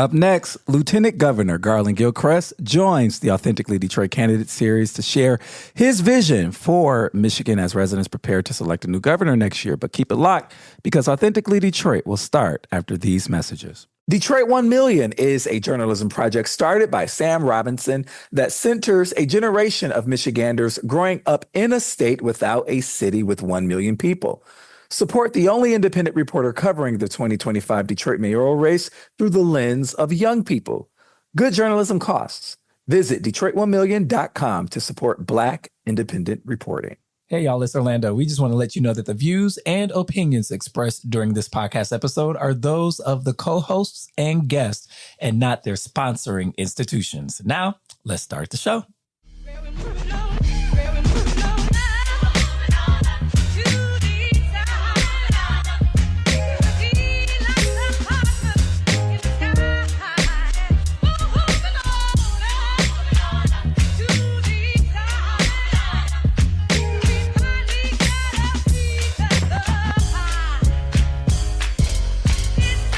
Up next, Lieutenant Governor Garlin Gilchrist joins the Authentically Detroit Candidate Series to share his vision for Michigan as residents prepare to select a new governor next year. But keep it locked because Authentically Detroit will start after these messages. Detroit 1 Million is a journalism project started by Sam Robinson that centers a generation of Michiganders growing up in a state without a city with 1 million people. Support the only independent reporter covering the 2025 Detroit mayoral race through the lens of young people. Good journalism costs. Visit Detroit1million.com to support Black independent reporting. Hey, y'all, it's Orlando. We just want to let you know that the views and opinions expressed during this podcast episode are those of the co-hosts and guests and not their sponsoring institutions. Now, let's start the show.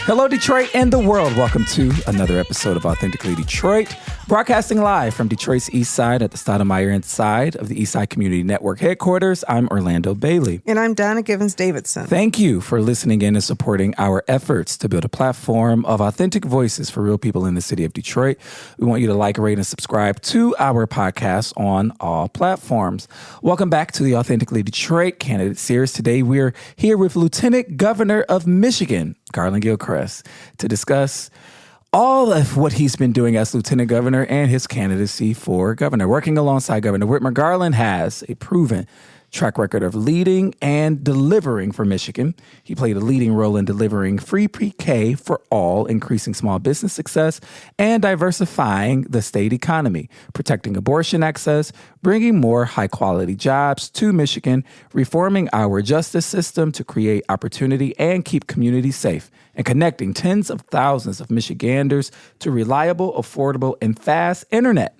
Hello, Detroit and the world. Welcome to another episode of Authentically Detroit, broadcasting live from Detroit's East Side at the Stoudemire side of the East Side Community Network headquarters. I'm Orlando Bailey. And I'm Donna Givens-Davidson. Thank you for listening in and supporting our efforts to build a platform of authentic voices for real people in the city of Detroit. We want you to like, rate, and subscribe to our podcast on all platforms. Welcome back to the Authentically Detroit Candidate Series. Today, we're here with Lieutenant Governor of Michigan, Garlin Gilchrist, to discuss all of what he's been doing as Lieutenant Governor and his candidacy for governor. Working alongside Governor Whitmer, Garlin has a proven track record of leading and delivering for Michigan. He played a leading role in delivering free pre-K for all, increasing small business success, and diversifying the state economy, protecting abortion access, bringing more high-quality jobs to Michigan, reforming our justice system to create opportunity and keep communities safe, and connecting tens of thousands of Michiganders to reliable, affordable, and fast internet.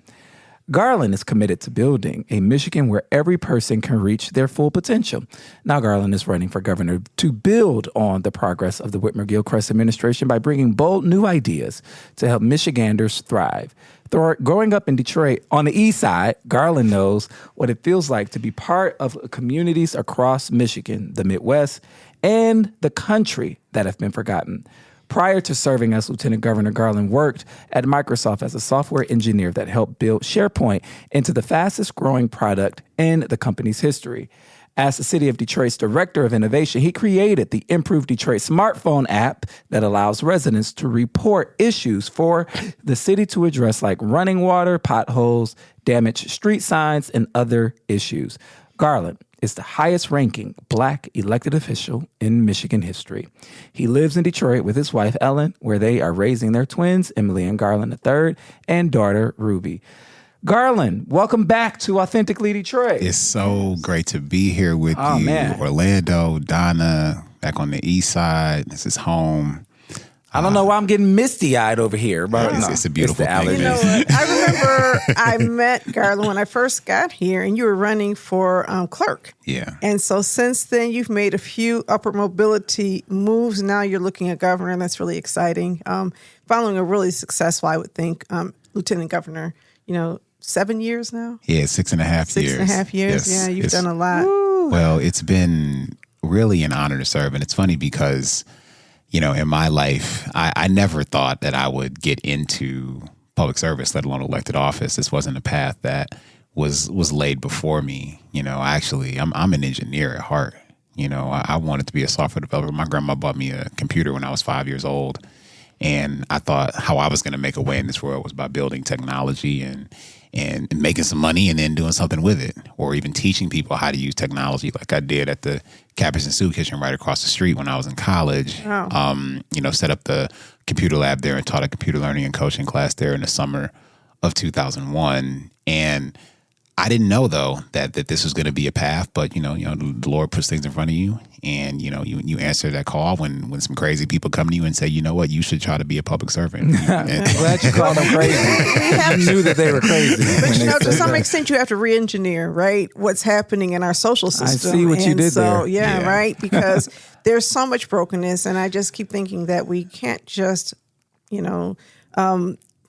Garlin is committed to building a Michigan where every person can reach their full potential. Now Garlin is running for governor to build on the progress of the Whitmer-Gilchrist administration by bringing bold new ideas to help Michiganders thrive. Growing up in Detroit on the east side, Garlin knows what it feels like to be part of communities across Michigan, the Midwest, and the country that have been forgotten. Prior to serving as Lieutenant Governor, Garlin worked at Microsoft as a software engineer that helped build SharePoint into the fastest growing product in the company's history. As the City of Detroit's Director of Innovation, he created the Improved Detroit smartphone app that allows residents to report issues for the city to address, like running water, potholes, damaged street signs, and other issues. Garlin is the highest-ranking Black elected official in Michigan history. He lives in Detroit with his wife, Ellen, where they are raising their twins, Emily and Garlin III, and daughter, Ruby. Garlin, welcome back to Authentically Detroit. It's so great to be here with you, man. Orlando, Donna, back on the east side. This is home. I don't know why I'm getting misty-eyed over here, but it's a beautiful thing. You know what? I remember I met Garlin when I first got here, and you were running for clerk. Yeah. And so since then, you've made a few upper mobility moves. Now you're looking at governor, and that's really exciting. Following a really successful, I would think, lieutenant governor, 7 years now? Yeah, 6.5 years. 6.5 years. Yes, Yeah, you've done a lot. Woo. Well, it's been really an honor to serve. And it's funny because, in my life, I never thought that I would get into public service, let alone elected office. This wasn't a path that was laid before me. I'm an engineer at heart. I wanted to be a software developer. My grandma bought me a computer when I was 5 years old. And I thought how I was going to make a way in this world was by building technology and making some money and then doing something with it, or even teaching people how to use technology like I did at the Cabbage and Soup Kitchen right across the street when I was in college. Oh. Set up the computer lab there and taught a computer learning and coaching class there in the summer of 2001. And I didn't know, though, that this was going to be a path, but, the Lord puts things in front of you and, you answer that call when some crazy people come to you and say, you know what, you should try to be a public servant. I'm glad you called them crazy. You knew that they were crazy. But, to some extent, you have to re-engineer, right, what's happening in our social system. I see what you did there. Yeah, right, because there's so much brokenness, and I just keep thinking that we can't just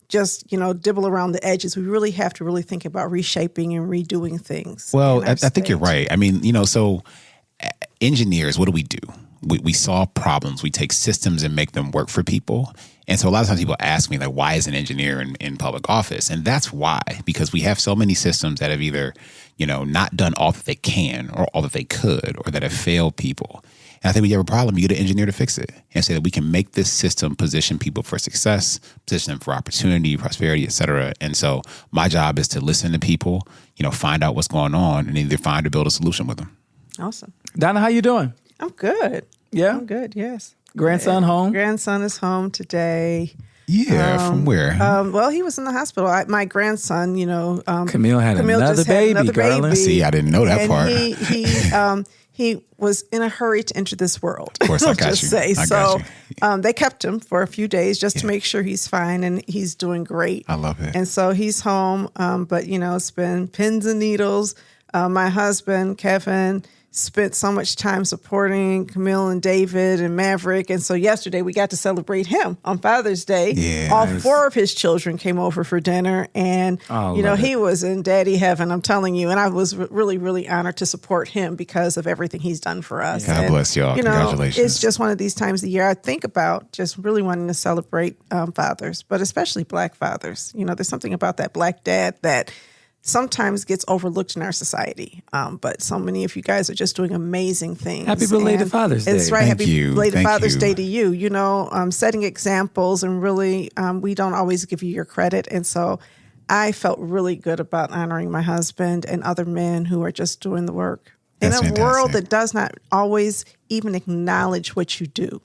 just, dibble around the edges. We really have to really think about reshaping and redoing things. Well, I think you're right. I mean, so engineers, what do? We solve problems. We take systems and make them work for people. And so a lot of times people ask me, like, why is an engineer in public office? And that's why, because we have so many systems that have either, not done all that they can or all that they could, or that have failed people. And I think when you have a problem, you get an engineer to fix it and say that we can make this system position people for success, position them for opportunity, prosperity, et cetera. And so my job is to listen to people, find out what's going on, and either find or build a solution with them. Awesome. Donna, how you doing? I'm good. Yeah? I'm good, yes. Grandson home? Grandson is home today. Yeah, from where? Well, he was in the hospital. My grandson, Camille had another baby, Garlin. See, I didn't know that and part. He was in a hurry to enter this world. Of course, I got just you. say. I got you. They kept him for a few days just to make sure he's fine, and he's doing great. I love it. And so he's home, but it's been pins and needles. My husband, Kevin, spent so much time supporting Camille and David and Maverick. And so yesterday we got to celebrate him on Father's Day. Yeah, all 4 of his children came over for dinner, and he was in daddy heaven, I'm telling you. And I was really, really honored to support him because of everything he's done for us. God bless y'all. Congratulations. It's just one of these times of the year I think about just really wanting to celebrate fathers, but especially Black fathers. There's something about that Black dad that sometimes gets overlooked in our society. But so many of you guys are just doing amazing things. Happy belated Father's Day. It's right. Thank Happy you. belated Thank Father's you. Day to you. Setting examples, and really, we don't always give you your credit. And so I felt really good about honoring my husband and other men who are just doing the work That's in a world fantastic. that does not always even acknowledge what you do.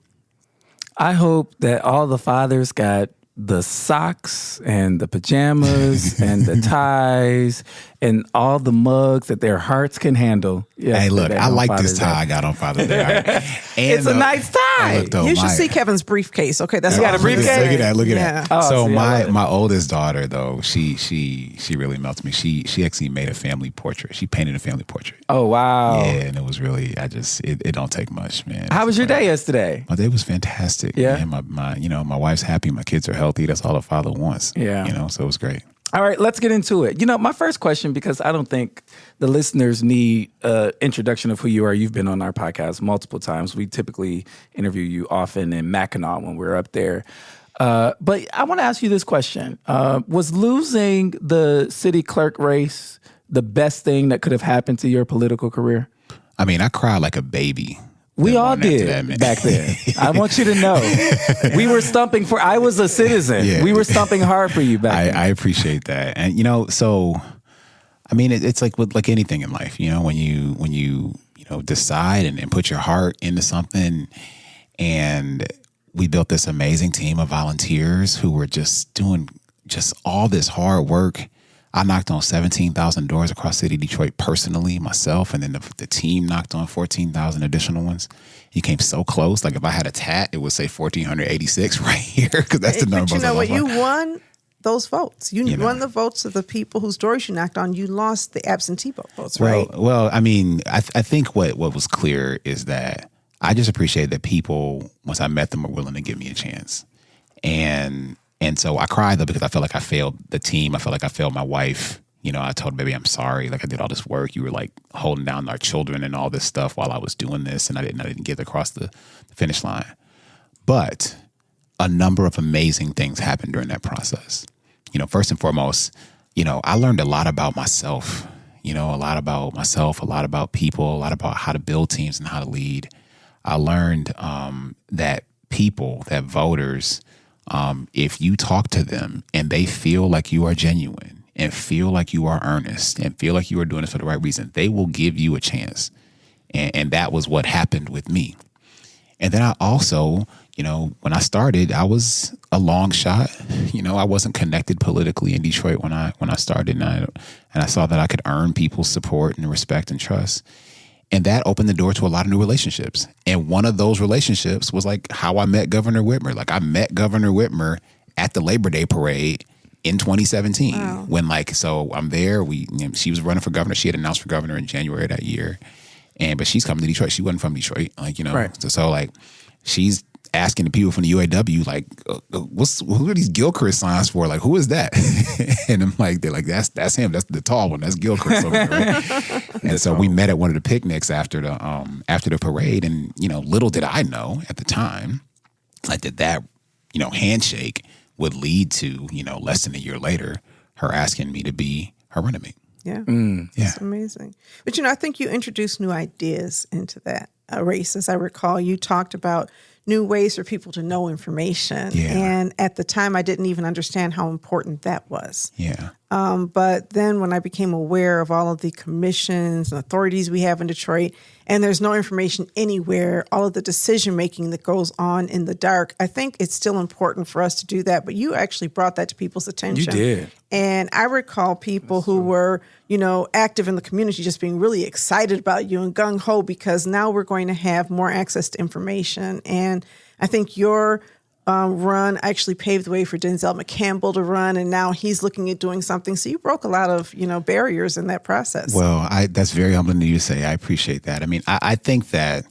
I hope that all the fathers got the socks and the pajamas and the ties and all the mugs that their hearts can handle. Hey, look, I like Father's this Day. tie I got on Father's Day. And It's a nice tie. look, though, You should my- see Kevin's briefcase. Okay, that's You got a briefcase? Look at that. Oh, So see, I love it. my oldest daughter, though, she really melts me. She actually made a family portrait. She painted a family portrait. Oh, wow. Yeah, and it was really, it don't take much, man. How was your day yesterday? My day was fantastic. Yeah? Man. My wife's happy. My kids are healthy. That's all a father wants. Yeah. So it was great. All right, let's get into it. My first question, because I don't think the listeners need an introduction of who you are. You've been on our podcast multiple times. We typically interview you often in Mackinac when we're up there. But I want to ask you this question. Was losing the city clerk race the best thing that could have happened to your political career? I mean, I cried like a baby. We all After did that, man. back then. I want you to know. We were stumping for, I was a citizen. Yeah. We were stumping hard for you back then. I appreciate that. And, so, I mean, it's like with anything in life, when you decide and put your heart into something. And we built this amazing team of volunteers who were just doing just all this hard work. I knocked on 17,000 doors across the city of Detroit personally, myself, and then the team knocked on 14,000 additional ones. You came so close. Like if I had a tat, it would say 1,486 right here because that's the number. But you know what? I was You like, won those votes. You won the votes of the people whose doors you knocked on. You lost the absentee votes, right? Well, I mean, I think what was clear is that I just appreciate that people, once I met them, were willing to give me a chance. And so I cried, though, because I felt like I failed the team. I felt like I failed my wife. I told her, baby, I'm sorry. Like I did all this work. You were like holding down our children and all this stuff while I was doing this. And I didn't get across the finish line. But a number of amazing things happened during that process. First and foremost, I learned a lot about myself, a lot about people, a lot about how to build teams and how to lead. I learned that voters, if you talk to them and they feel like you are genuine and feel like you are earnest and feel like you are doing this for the right reason, they will give you a chance. And that was what happened with me. And then I also, when I started, I was a long shot. I wasn't connected politically in Detroit when I started, and I saw that I could earn people's support and respect and trust. And that opened the door to a lot of new relationships. And one of those relationships was like how I met Governor Whitmer. Like I met Governor Whitmer at the Labor Day parade in 2017. Wow. When so I'm there. She was running for governor. She had announced for governor in January of that year. But she's coming to Detroit. She wasn't from Detroit. Right. So she's asking the people from the UAW, like, who are these Gilchrist signs for? Like, who is that? And I'm like, they're like, that's him. That's the tall one. That's Gilchrist over there, right? And so we met at one of the picnics after the parade, and little did I know at the time, like that handshake would lead to less than a year later, her asking me to be her running mate. Yeah. Yeah. It's amazing. But, I think you introduced new ideas into that race. As I recall, you talked about new ways for people to know information. Yeah. And at the time, I didn't even understand how important that was. Yeah. But then when I became aware of all of the commissions and authorities we have in Detroit, and there's no information anywhere, all of the decision-making that goes on in the dark, I think it's still important for us to do that. But you actually brought that to people's attention. You did. And I recall people who were, active in the community just being really excited about you and gung-ho because now we're going to have more access to information. And I think your run actually paved the way for Denzel McCampbell to run, and now he's looking at doing something. So you broke a lot of, barriers in that process. Well, that's very humbling of you to say. I appreciate that. I mean, I think that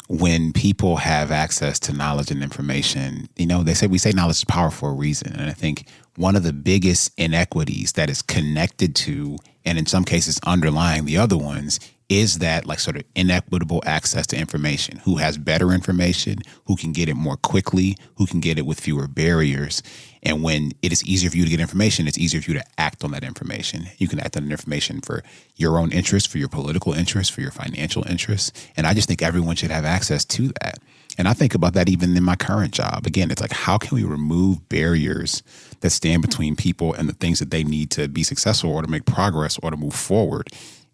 when people have access to knowledge and information, we say knowledge is power for a reason. And I think one of the biggest inequities that is connected to, and in some cases underlying the other ones, is that like sort of inequitable access to information. Who has better information, who can get it more quickly, who can get it with fewer barriers. And when it is easier for you to get information, it's easier for you to act on that information. You can act on that information for your own interests, for your political interests, for your financial interests. And I just think everyone should have access to that. And I think about that even in my current job. Again, it's like, how can we remove barriers that stand between people and the things that they need to be successful or to make progress or to move forward?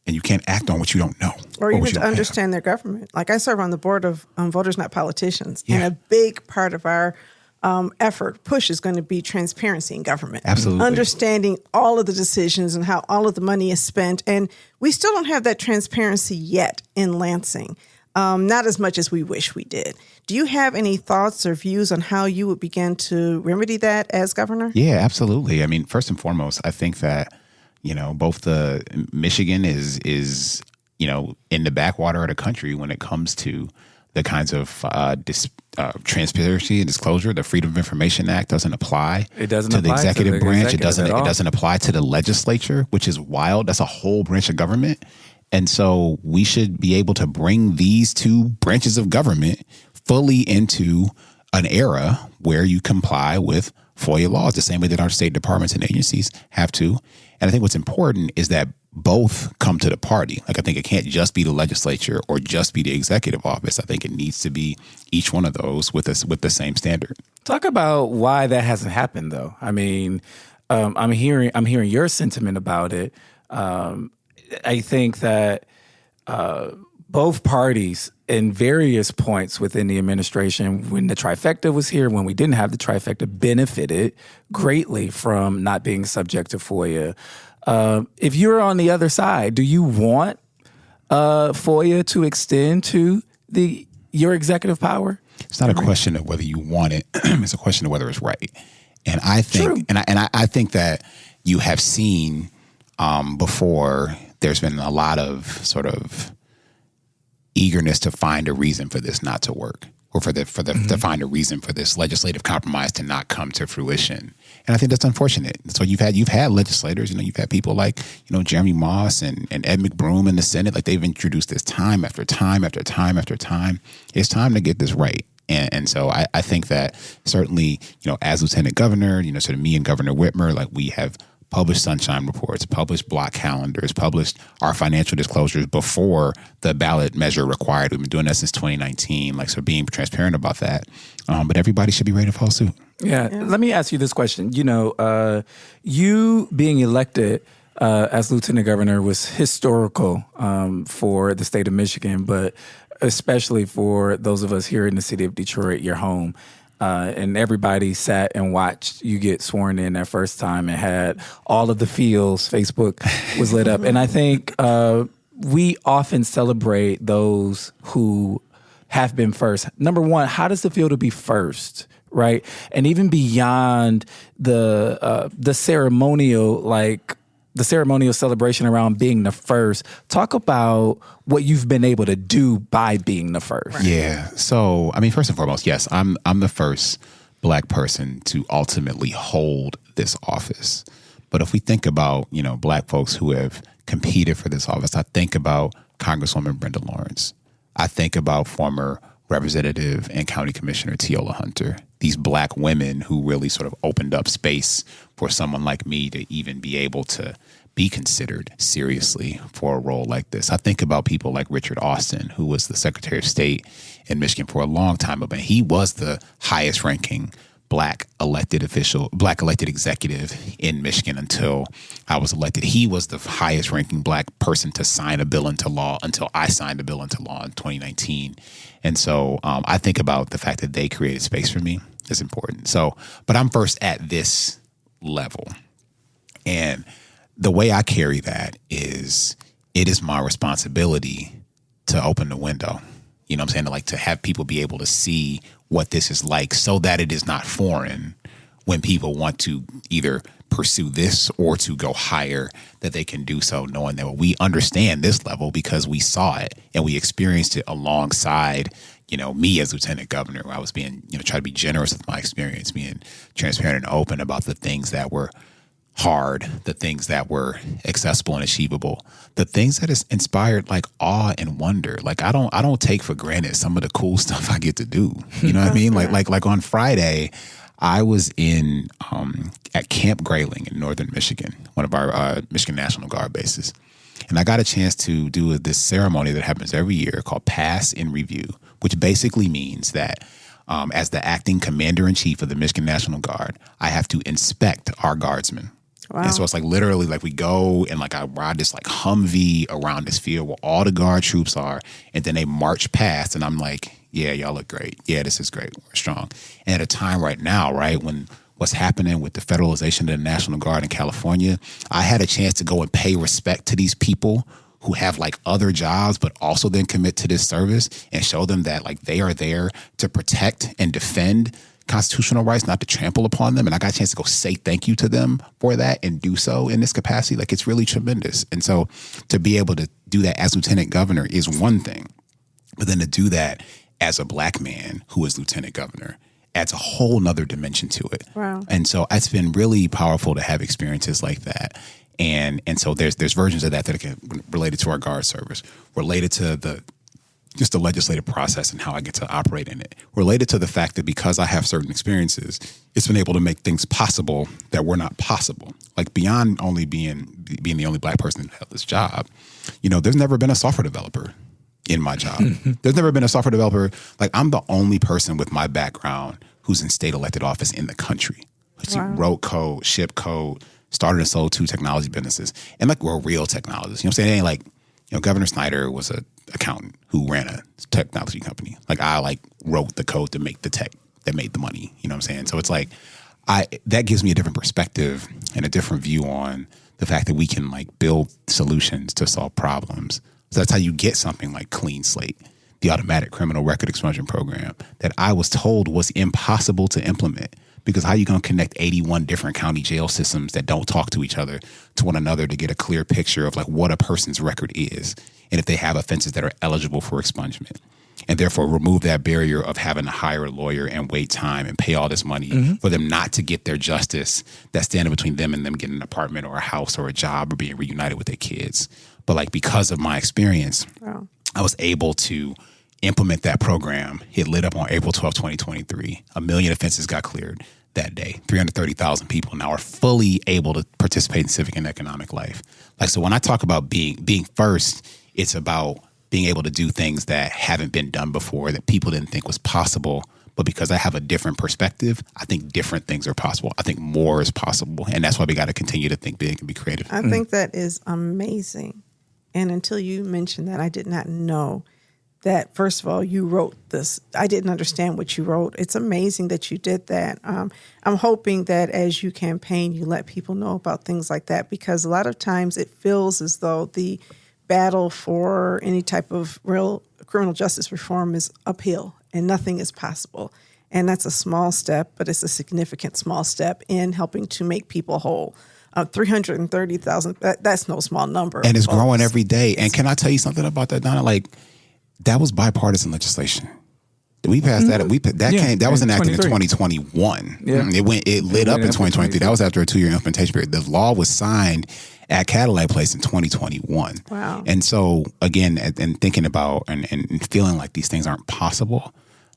And you can't act on what you don't know. Or even to understand their government. Like I serve on the board of Voters Not Politicians. Yeah. And a big part of our push is going to be transparency in government. Absolutely. Understanding all of the decisions and how all of the money is spent. And we still don't have that transparency yet in Lansing. Not as much as we wish we did. Do you have any thoughts or views on how you would begin to remedy that as governor? Yeah, absolutely. I mean, first and foremost, I think that both the Michigan is in the backwater of the country when it comes to the kinds of transparency and disclosure. The Freedom of Information Act doesn't apply to the executive branch. It doesn't apply to the legislature, which is wild. That's a whole branch of government. And so we should be able to bring these two branches of government fully into an era where you comply with FOIA laws the same way that our state departments and agencies have to. And I think what's important is that both come to the party. Like, I think it can't just be the legislature or just be the executive office. I think it needs to be each one of those with the same standard. Talk about why that hasn't happened, though. I mean, I'm hearing your sentiment about it. I think that both parties in various points within the administration, when the trifecta was here, when we didn't have the trifecta, benefited greatly from not being subject to FOIA. If you're on the other side, do you want FOIA to extend to your executive power? It's not a question of whether you want it; it's a question of whether it's right. And I think, I think that you have seen before. There's been a lot of sort of eagerness to find a reason for this not to work, or to find a reason for this legislative compromise to not come to fruition. And I think that's unfortunate. So you've had legislators, you've had people like, Jeremy Moss and Ed McBroom in the Senate, like they've introduced this time after time after time after time. It's time to get this right. And so I think that certainly, as Lieutenant Governor, sort of me and Governor Whitmer, like we have published sunshine reports, published block calendars, published our financial disclosures before the ballot measure required. We've been doing that since 2019, so being transparent about that. But everybody should be ready to follow suit. Yeah. Let me ask you this question. You being elected as Lieutenant Governor was historical for the state of Michigan, but especially for those of us here in the city of Detroit, your home. And everybody sat and watched you get sworn in that first time and had all of the feels. Facebook was lit up. And I think we often celebrate those who have been first. Number one, how does it feel to be first, right? And even beyond the ceremonial, the ceremonial celebration around being the first. Talk about what you've been able to do by being the first. Yeah. So, I mean, first and foremost, yes, I'm the first Black person to ultimately hold this office. But if we think about, Black folks who have competed for this office, I think about Congresswoman Brenda Lawrence. I think about former Representative and County Commissioner Teola Hunter, these Black women who really sort of opened up space for someone like me to even be able to be considered seriously for a role like this. I think about people like Richard Austin, who was the Secretary of State in Michigan for a long time, but he was the highest ranking Black elected executive in Michigan until I was elected. He was the highest ranking Black person to sign a bill into law until I signed a bill into law in 2019. And so I think about the fact that they created space for me is important. So, but I'm first at this level. And the way I carry that is it is my responsibility to open the window. You know what I'm saying? To have people be able to see what this is like so that it is not foreign when people want to either pursue this or to go higher, that they can do so knowing that we understand this level because we saw it and we experienced it alongside, me as lieutenant governor. I was being, try to be generous with my experience, being transparent and open about the things that were hard, the things that were accessible and achievable, the things that has inspired awe and wonder. I don't take for granted some of the cool stuff I get to do. You know what I mean? Like on Friday, I was at Camp Grayling in northern Michigan, one of our Michigan National Guard bases. And I got a chance to do this ceremony that happens every year called Pass in Review, which basically means that as the acting commander-in-chief of the Michigan National Guard, I have to inspect our guardsmen. Wow. And so it's literally we go and I ride this Humvee around this field where all the guard troops are, and then they march past, and I'm like, yeah, y'all look great. Yeah, this is great. We're strong. And at a time right now, right, when what's happening with the federalization of the National Guard in California, I had a chance to go and pay respect to these people who have other jobs, but also then commit to this service and show them that they are there to protect and defend constitutional rights, not to trample upon them. And I got a chance to go say thank you to them for that and do so in this capacity. It's really tremendous. And so to be able to do that as lieutenant governor is one thing, but then to do that as a Black man who is lieutenant governor adds a whole nother dimension to it. Wow. And so it's been really powerful to have experiences like that. And so there's versions of that are related to our guard service, related to the legislative process and how I get to operate in it, related to the fact that because I have certain experiences, it's been able to make things possible that were not possible. Beyond only being the only Black person who held this job, there's never been a software developer in my job. There's never been a software developer. I'm the only person with my background who's in state elected office in the country. Wow. Wrote code, shipped code, started and sold 2 technology businesses. And we're real technologists. You know what I'm saying? It ain't Governor Snyder was an accountant who ran a technology company. I wrote the code to make the tech that made the money. You know what I'm saying? So it's that gives me a different perspective and a different view on the fact that we can build solutions to solve problems. So that's how you get something like Clean Slate, the automatic criminal record expungement program that I was told was impossible to implement. Because how are you going to connect 81 different county jail systems that don't talk to each other to one another to get a clear picture of what a person's record is and if they have offenses that are eligible for expungement, and therefore remove that barrier of having to hire a lawyer and wait time and pay all this money for them not to get their justice that's standing between them and them getting an apartment or a house or a job or being reunited with their kids. But because of my experience, wow, I was able to implement that program. It lit up on April 12, 2023. 1 million offenses got cleared that day. 330,000 people now are fully able to participate in civic and economic life. So when I talk about being first, it's about being able to do things that haven't been done before, that people didn't think was possible. But because I have a different perspective, I think different things are possible. I think more is possible. And that's why we got to continue to think big and be creative. I think that is amazing. And until you mentioned that, I did not know that, first of all, you wrote this. I didn't understand what you wrote. It's amazing that you did that. I'm hoping that as you campaign, you let people know about things like that, because a lot of times it feels as though the battle for any type of real criminal justice reform is uphill and nothing is possible. And that's a small step, but it's a significant small step in helping to make people whole. 330,000. That's no small number. And it's growing every day. And can I tell you something about that, Donna? Like, that was bipartisan legislation. We passed that. That was enacted in 2021. Yeah. It lit up in 2023. That was after a 2-year implementation period. The law was signed at Cadillac Place in 2021. Wow. And so, again, and thinking about and feeling like these things aren't possible,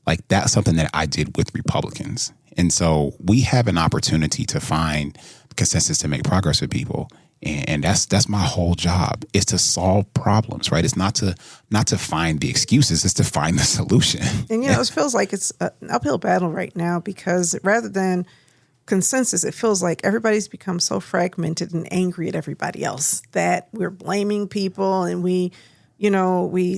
like that's something that I did with Republicans. And so we have an opportunity to find consensus to make progress with people. And that's my whole job, is to solve problems, right? It's not to find the excuses, it's to find the solution. And, it feels like it's an uphill battle right now, because rather than consensus, it feels like everybody's become so fragmented and angry at everybody else that we're blaming people, and we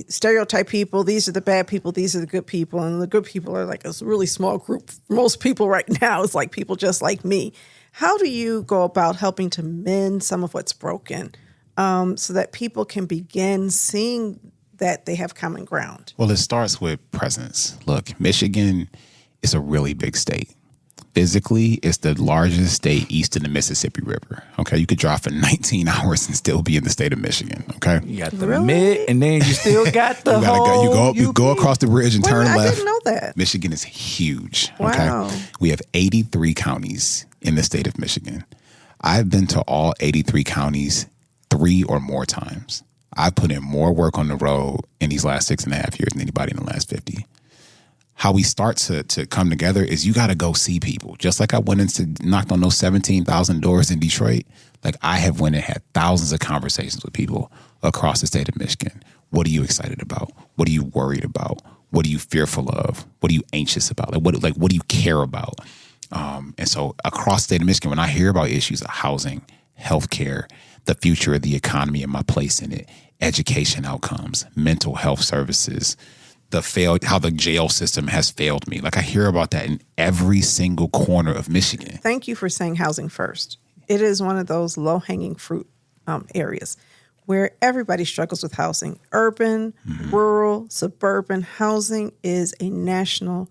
stereotype people. These are the bad people. These are the good people. And the good people are like a really small group. Most people right now, it's like people just like me. How do you go about helping to mend some of what's broken so that people can begin seeing that they have common ground? Well, it starts with presence. Look, Michigan is a really big state. Physically, it's the largest state east of the Mississippi River. Okay, you could drive for 19 hours and still be in the state of Michigan. Okay, you got the mid, and then you still got the you go across the bridge and turn left. I didn't know that. Michigan is huge. Wow. Okay, we have 83 counties in the state of Michigan. I've been to all 83 counties 3 or more times. I've put in more work on the road in these last 6.5 years than anybody in the last 50. How we start to come together is you got to go see people. Just like I went knocked on those 17,000 doors in Detroit, like I have went and had thousands of conversations with people across the state of Michigan. What are you excited about? What are you worried about? What are you fearful of? What are you anxious about? What do you care about? And so across the state of Michigan, when I hear about issues of housing, healthcare, the future of the economy and my place in it, education outcomes, mental health services, how the jail system has failed me. Like I hear about that in every single corner of Michigan. Thank you for saying housing first. It is one of those low-hanging fruit areas where everybody struggles with housing. Urban, rural, suburban housing is a national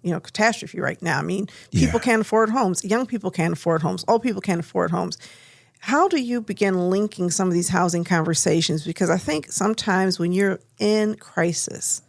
catastrophe right now. I mean, people can't afford homes. Young people can't afford homes. Old people can't afford homes. How do you begin linking some of these housing conversations? Because I think sometimes when you're in crisis,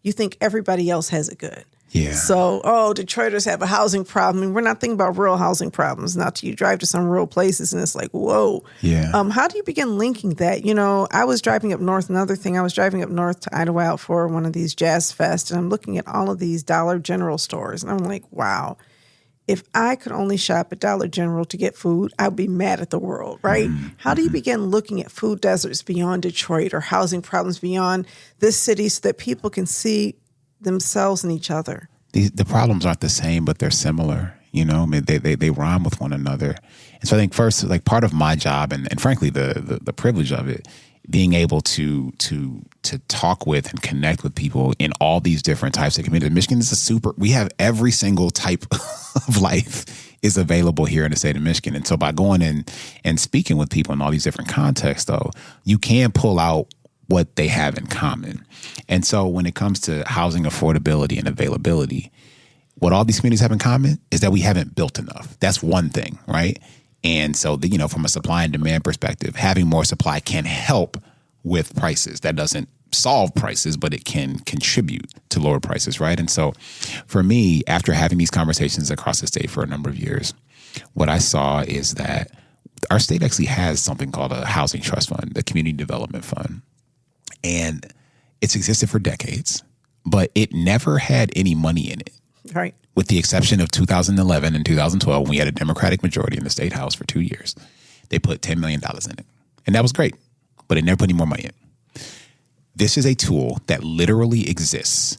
you think everybody else has it good. Yeah. So, Detroiters have a housing problem. And we're not thinking about real housing problems. Not till you drive to some rural places and it's like, whoa. Yeah. How do you begin linking that? I was driving up north. Another thing, I was driving up north to Idlewild for one of these jazz fests, and I'm looking at all of these Dollar General stores. And I'm like, wow. If I could only shop at Dollar General to get food, I'd be mad at the world, right? How do you begin looking at food deserts beyond Detroit or housing problems beyond this city so that people can see themselves in each other? The problems aren't the same, but they're similar. I mean, they rhyme with one another. And so I think first, like part of my job and frankly, the privilege of it, being able to talk with and connect with people in all these different types of communities. Michigan is we have every single type of life is available here in the state of Michigan. And so by going in and speaking with people in all these different contexts, though, you can pull out what they have in common. And so when it comes to housing affordability and availability, what all these communities have in common is that we haven't built enough. That's one thing, right? And so, from a supply and demand perspective, having more supply can help with prices. That doesn't solve prices, but it can contribute to lower prices, right? And so for me, after having these conversations across the state for a number of years, what I saw is that our state actually has something called a housing trust fund, the community development fund. And it's existed for decades, but it never had any money in it. Right. With the exception of 2011 and 2012, when we had a Democratic majority in the state house for 2 years. They put $10 million in it. And that was great, but they never put any more money in. This is a tool that literally exists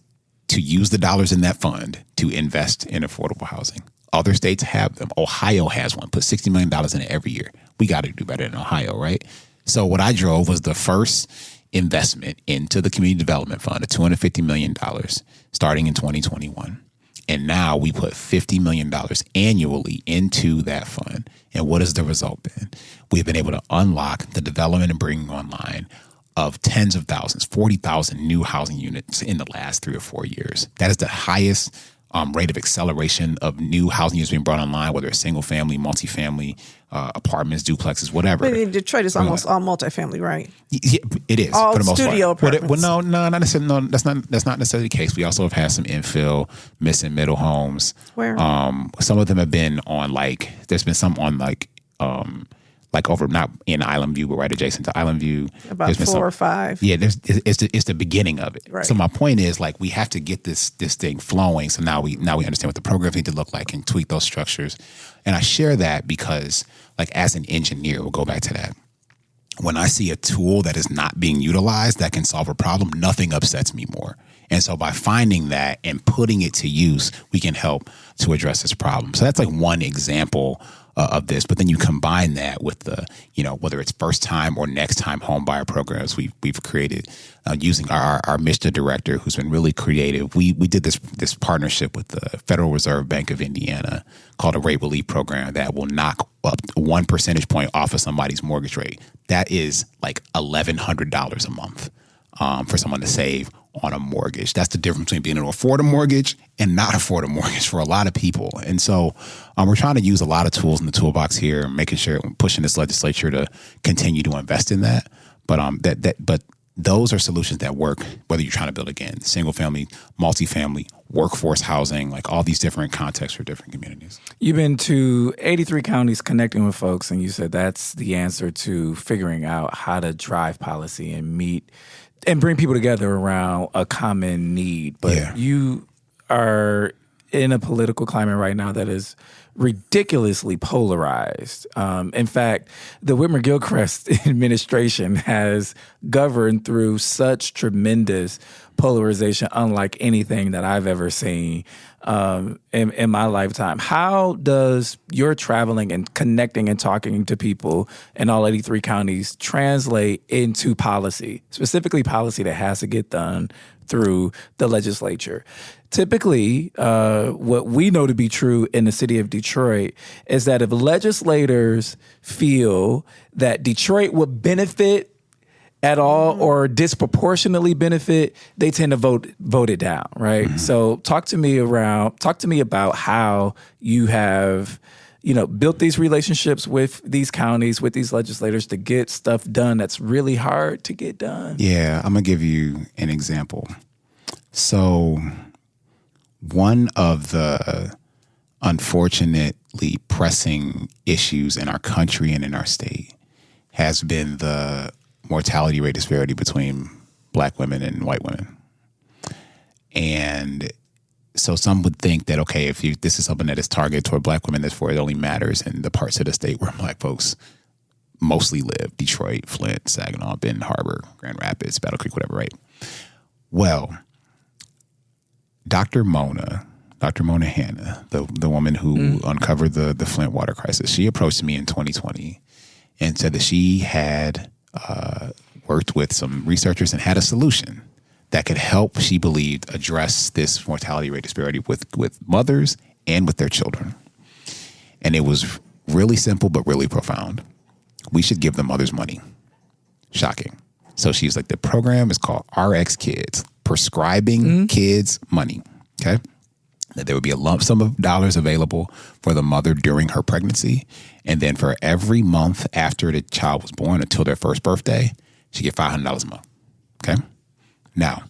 to use the dollars in that fund to invest in affordable housing. Other states have them. Ohio has one, put $60 million in it every year. We got to do better in Ohio, right? So what I drove was the first investment into the community development fund of $250 million starting in 2021. And now we put $50 million annually into that fund. And what has the result been? We've been able to unlock the development and bringing online of tens of thousands, 40,000 new housing units in the last 3 or 4 years. That is the highest rate of acceleration of new housing units being brought online, whether it's single family, multifamily, apartments, duplexes, whatever. But in Detroit, it's almost all multifamily, right? Yeah, it is All for the most studio part. apartments. No, not necessarily. No, that's not necessarily the case. We also have had some infill, missing middle homes. Where? Some of them have been on there's been some on over, not in Island View, but right adjacent to Island View. About 4 or 5. Yeah, it's the beginning of it. Right. So my point is, we have to get this thing flowing. So now we understand what the programs need to look like and tweak those structures. And I share that because, as an engineer, we'll go back to that. When I see a tool that is not being utilized that can solve a problem, nothing upsets me more. And so by finding that and putting it to use, we can help to address this problem. So that's one example of this. But then you combine that with the, whether it's first time or next time home buyer programs we've created using our Michigan director, who's been really creative. We did this partnership with the Federal Reserve Bank of Indiana called a rate relief program that will knock up 1 percentage point off of somebody's mortgage rate. That is $1,100 a month for someone to save on a mortgage. That's the difference between being able to afford a mortgage and not afford a mortgage for a lot of people. And so we're trying to use a lot of tools in the toolbox here, making sure pushing this legislature to continue to invest in that. But those are solutions that work, whether you're trying to build, again, single family, multifamily, workforce housing, all these different contexts for different communities. You've been to 83 counties connecting with folks, and you said that's the answer to figuring out how to drive policy and meet and bring people together around a common need. But you are in a political climate right now that is ridiculously polarized. In fact, the Whitmer-Gilchrist administration has governed through such tremendous polarization, unlike anything that I've ever seen in my lifetime. How does your traveling and connecting and talking to people in all 83 counties translate into policy, specifically policy that has to get done through the legislature? Typically, what we know to be true in the city of Detroit is that if legislators feel that Detroit would benefit at all or disproportionately benefit, they tend to vote it down, right? Mm-hmm. So talk to me about how you have, built these relationships with these counties, with these legislators to get stuff done that's really hard to get done. Yeah, I'm going to give you an example. So one of the unfortunately pressing issues in our country and in our state has been the mortality rate disparity between Black women and white women. And so some would think that, okay, if this is something that is targeted toward Black women, therefore it only matters in the parts of the state where Black folks mostly live: Detroit, Flint, Saginaw, Benton Harbor, Grand Rapids, Battle Creek, whatever, right? Well, Dr. Mona Hanna, the woman who uncovered the Flint water crisis, she approached me in 2020 and said that she had worked with some researchers and had a solution that could help, she believed, address this mortality rate disparity with mothers and with their children. And it was really simple but really profound. We should give the mothers money. Shocking. So she's like, the program is called RX Kids, prescribing kids money. Okay. That there would be a lump sum of dollars available for the mother during her pregnancy. And then for every month after the child was born until their first birthday, she get $500 a month. Okay. Now,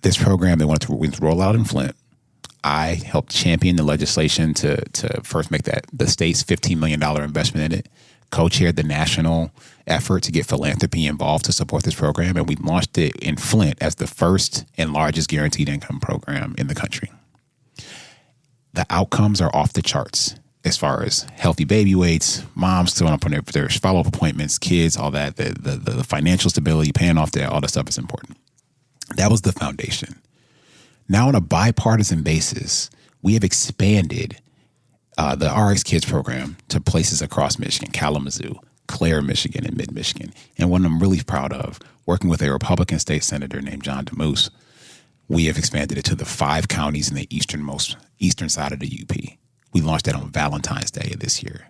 this program, they wanted to roll out in Flint. I helped champion the legislation to first make that the state's $15 million investment in it, co-chaired the national effort to get philanthropy involved to support this program. And we launched it in Flint as the first and largest guaranteed income program in the country. The outcomes are off the charts as far as healthy baby weights, moms still up on their follow-up appointments, kids, all that, the financial stability, paying off debt, all that stuff is important. That was the foundation. Now, on a bipartisan basis, we have expanded the RX Kids program to places across Michigan: Kalamazoo, Clare, Michigan, and Mid-Michigan. And what I'm really proud of, working with a Republican state senator named John DeMoose, we have expanded it to the 5 counties in the eastern side of the UP. We launched that on Valentine's Day of this year.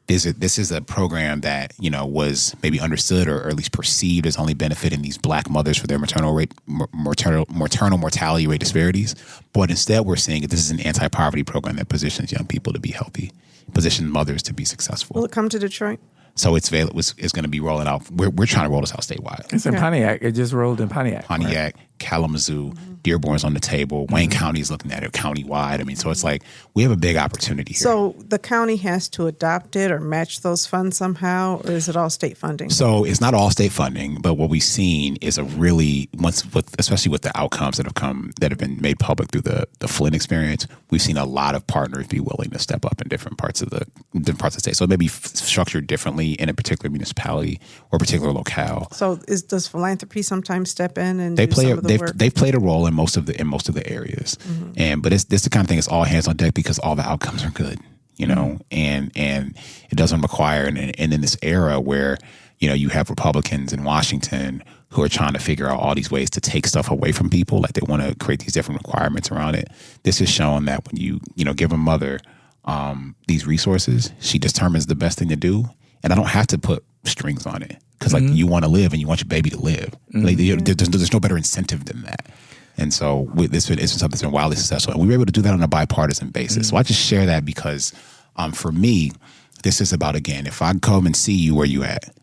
this is a program that, was maybe understood or at least perceived as only benefiting these Black mothers for their maternal mortality rate disparities. But instead, we're seeing this is an anti-poverty program that positions young people to be healthy, positions mothers to be successful. Will it come to Detroit? So it's going to be rolling out. We're trying to roll this out statewide. It's in Pontiac. It just rolled in Pontiac. Right? Kalamazoo, Dearborn's on the table. Wayne County is looking at it countywide. I mean, so it's like we have a big opportunity here. So the county has to adopt it or match those funds somehow, or is it all state funding? So it's not all state funding, but what we've seen is especially with the outcomes that have been made public through the Flint experience, we've seen a lot of partners be willing to step up in different parts of the state. So it may be structured differently in a particular municipality or a particular locale. So does philanthropy sometimes step in and they've played a role in most of the areas, but it's the kind of thing. It's all hands on deck because all the outcomes are good, and it doesn't require. And in this era where you have Republicans in Washington who are trying to figure out all these ways to take stuff away from people, like they want to create these different requirements around it. This is showing that when you give a mother these resources, she determines the best thing to do, and I don't have to put strings on it. Because you want to live and you want your baby to live. Like, there's no better incentive than that. And so it's been something that's been wildly successful. And we were able to do that on a bipartisan basis. So I just share that because for me, this is about, again, if I come and see you where you at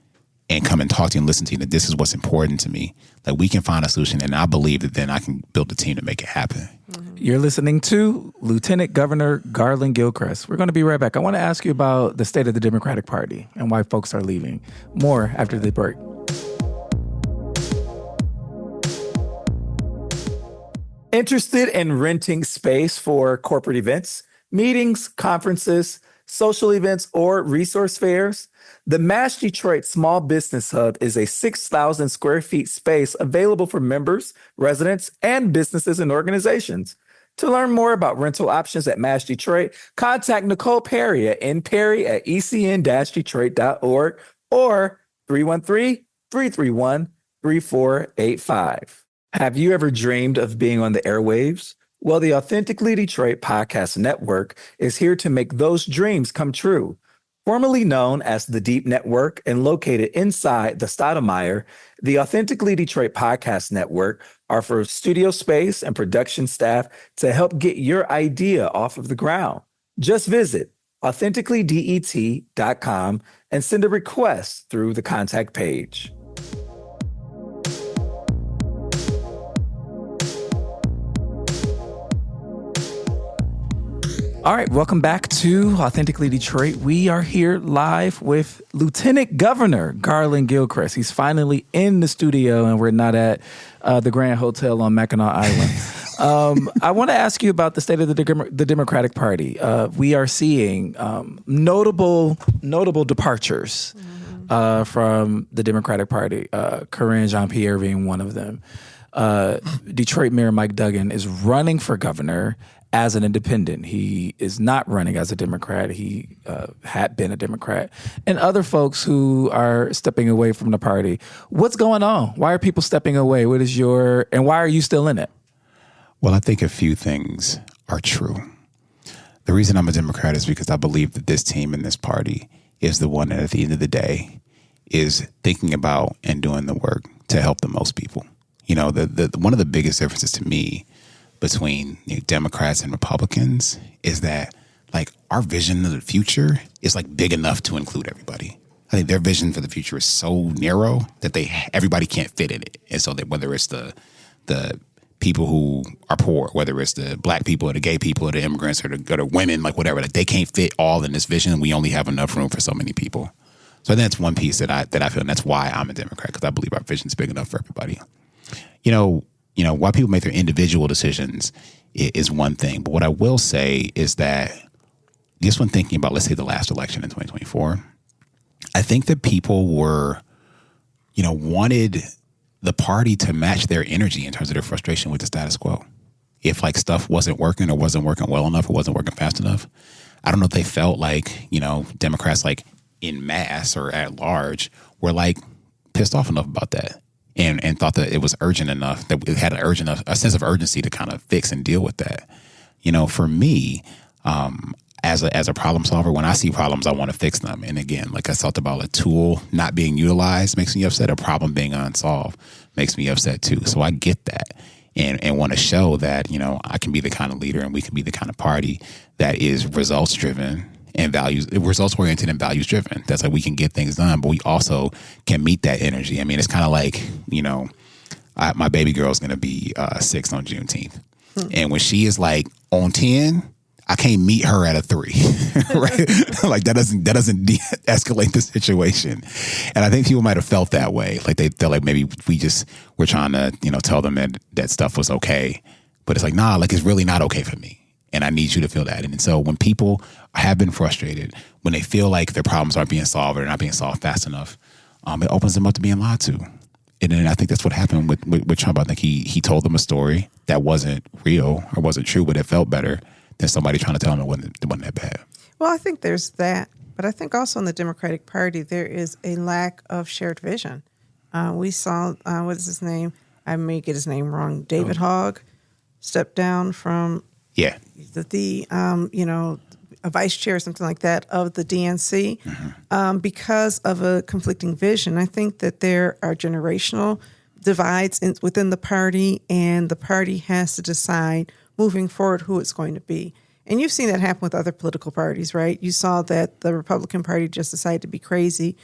and come and talk to you and listen to you, that this is what's important to me, that we can find a solution. And I believe that then I can build a team to make it happen. You're listening to Lieutenant Governor Garlin Gilchrist. We're going to be right back. I want to ask you about the state of the Democratic Party and why folks are leaving. More after the break. Interested in renting space for corporate events, meetings, conferences, social events, or resource fairs? The Mash Detroit Small Business Hub is a 6,000 square feet space available for members, residents, and businesses and organizations. To learn more about rental options at Mash Detroit, contact Nicole Perry at nperry@ecn-detroit.org or 313-331-3485. Have you ever dreamed of being on the airwaves? Well, the Authentically Detroit Podcast Network is here to make those dreams come true. Formerly known as the Deep Network and located inside the Stoudemire, the Authentically Detroit Podcast Network offers studio space and production staff to help get your idea off of the ground. Just visit authenticallydet.com and send a request through the contact page. All right, welcome back to Authentically Detroit. We are here live with Lieutenant Governor Garlin Gilchrist. He's finally in the studio, and we're not at the Grand Hotel on Mackinac Island. I want to ask you about the state of the Democratic Party. We are seeing notable departures from the Democratic Party, Corinne Jean-Pierre being one of them. Detroit Mayor Mike Duggan is running for governor as an independent. He is not running as a Democrat. He had been a Democrat. And other folks who are stepping away from the party. What's going on? Why are people stepping away? And why are you still in it? Well, I think a few things are true. The reason I'm a Democrat is because I believe that this team and this party is the one that at the end of the day is thinking about and doing the work to help the most people. The one of the biggest differences to me between Democrats and Republicans is that our vision of the future is big enough to include everybody. I think their vision for the future is so narrow that everybody can't fit in it. And so that whether it's the people who are poor, whether it's the Black people or the gay people or the immigrants or the women, whatever, they can't fit all in this vision. We only have enough room for so many people. So that's one piece that I feel, and that's why I'm a Democrat, because I believe our vision is big enough for everybody. Why people make their individual decisions is one thing. But what I will say is that just when thinking about, let's say, the last election in 2024, I think that people were, wanted the party to match their energy in terms of their frustration with the status quo. If stuff wasn't working or wasn't working well enough or wasn't working fast enough, I don't know if they felt Democrats in mass or at large were pissed off enough about that. And thought that it was urgent enough, that it had a sense of urgency to kind of fix and deal with that. For me, as a problem solver, when I see problems, I want to fix them. And again, like I talked about, a tool not being utilized makes me upset. A problem being unsolved makes me upset too. So I get that, and want to show that, I can be the kind of leader, and we can be the kind of party that is results driven and results oriented and values driven. That's like we can get things done, but we also can meet that energy. I mean, it's kind of like, my baby girl's going to be 6 on Juneteenth. And when she is like on 10, I can't meet her at a 3, right? Like that doesn't de-escalate the situation. And I think people might have felt that way. Like they felt like maybe we're trying to, tell them that stuff was okay. But it's like, nah, like it's really not okay for me. And I need you to feel that. And so when people have been frustrated, when they feel like their problems aren't being solved or they're not being solved fast enough, it opens them up to being lied to. And then I think that's what happened with Trump. I think he told them a story that wasn't real or wasn't true, but it felt better than somebody trying to tell him it wasn't that bad. Well, I think there's that. But I think also in the Democratic Party, there is a lack of shared vision. We saw, what is his name? I may get his name wrong. David Hogg stepped down from a vice chair or something like that of the DNC because of a conflicting vision. I think that there are generational divides within the party, and the party has to decide moving forward who it's going to be. And you've seen that happen with other political parties, right? You saw that the Republican Party just decided to be crazy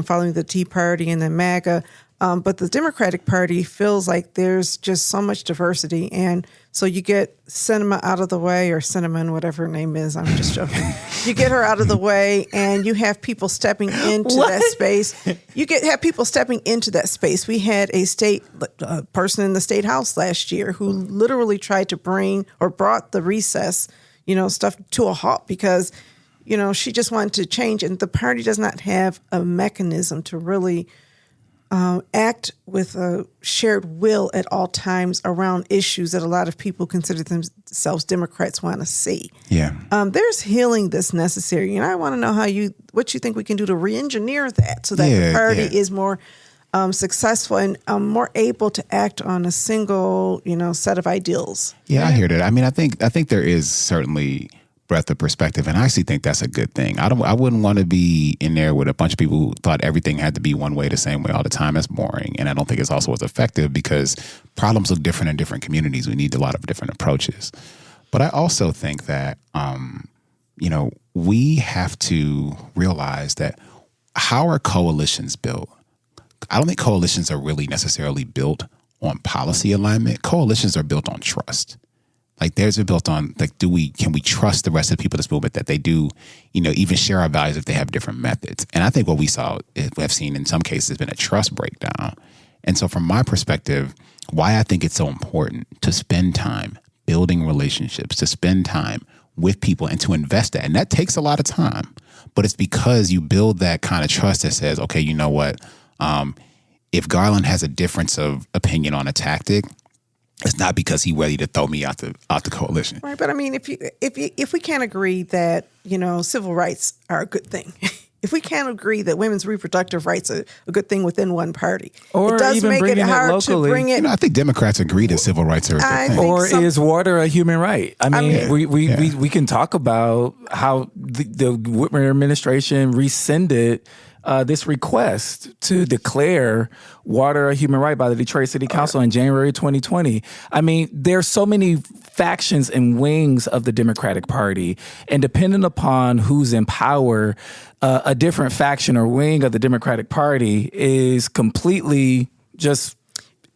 following the Tea Party and then MAGA. But the Democratic Party feels like there's just so much diversity. And so you get Sinema out of the way, or Cinnamon, whatever her name is. I'm just joking. You get her out of the way, and you have people stepping into that space. Have people stepping into that space. We had a person in the state house last year who literally tried to brought the recess, stuff to a halt because, she just wanted to change. And the party does not have a mechanism to really act with a shared will at all times around issues that a lot of people consider themselves Democrats want to see. Yeah. There's healing that's necessary. And I want to know what you think we can do to re-engineer that so that the party is more successful and more able to act on a single, set of ideals. Yeah, I hear that. I mean, I think there is certainly breadth of perspective, and I actually think that's a good thing. I wouldn't want to be in there with a bunch of people who thought everything had to be one way, the same way all the time. That's boring, and I don't think it's also as effective because problems look different in different communities. We need a lot of different approaches. But I also think that we have to realize that how are coalitions built? I don't think coalitions are really necessarily built on policy alignment. Coalitions are built on trust. Like theirs are built on can we trust the rest of the people in this movement that they do, even share our values if they have different methods. And I think what we have seen in some cases has been a trust breakdown. And so from my perspective, why I think it's so important to spend time building relationships, to spend time with people and to invest that. And that takes a lot of time, but it's because you build that kind of trust that says, okay, you know what? If Garlin has a difference of opinion on a tactic, it's not because he's ready to throw me out the coalition. Right, but I mean, if we can't agree that civil rights are a good thing, if we can't agree that women's reproductive rights are a good thing within one party, or it does even make it hard locally. to bring it. I think Democrats agree that civil rights are a good thing. Or is water a human right? I mean, we can talk about how the Whitmer administration rescinded this request to declare water a human right by the Detroit City Council in January 2020. I mean, there's so many factions and wings of the Democratic Party, and depending upon who's in power, a different faction or wing of the Democratic Party is completely just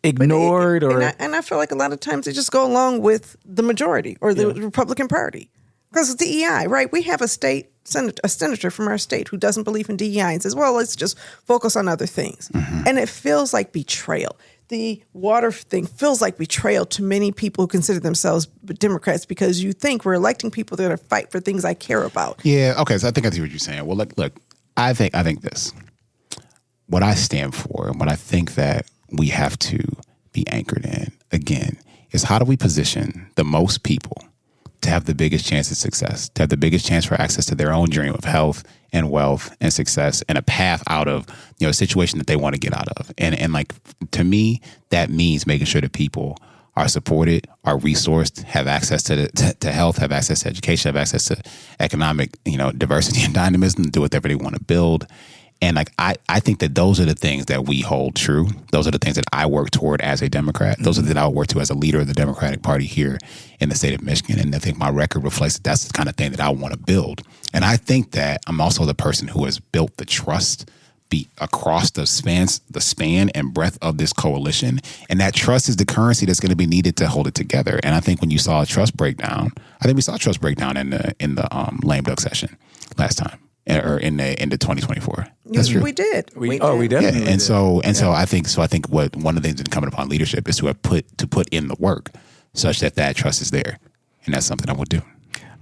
ignored. And I feel like a lot of times they just go along with the majority or the Republican Party. Because it's DEI, right? We have a senator from our state who doesn't believe in DEI and says, well, let's just focus on other things. Mm-hmm. And it feels like betrayal. The water thing feels like betrayal to many people who consider themselves Democrats because you think we're electing people that are fight for things I care about. Yeah, okay, so I think I see what you're saying. Well, look, I think this. What I stand for and what I think that we have to be anchored in, again, is how do we position the most people to have the biggest chance of success, to have the biggest chance for access to their own dream of health and wealth and success and a path out of, a situation that they want to get out of. And like, to me, that means making sure that people are supported, are resourced, have access to health, have access to education, have access to economic, diversity and dynamism, do whatever they want to build. And like I think that those are the things that we hold true. Those are the things that I work toward as a Democrat. Those are the things I work to as a leader of the Democratic Party here in the state of Michigan. And I think my record reflects that that's the kind of thing that I want to build. And I think that I'm also the person who has built the trust across the span and breadth of this coalition. And that trust is the currency that's going to be needed to hold it together. And I think when you saw a trust breakdown, I think we saw a trust breakdown in the lame duck session last time. Or in the 2024. That's true. We did. We definitely did. And so I think what one of the things incumbent upon leadership is to put in the work such that trust is there, and that's something I would do.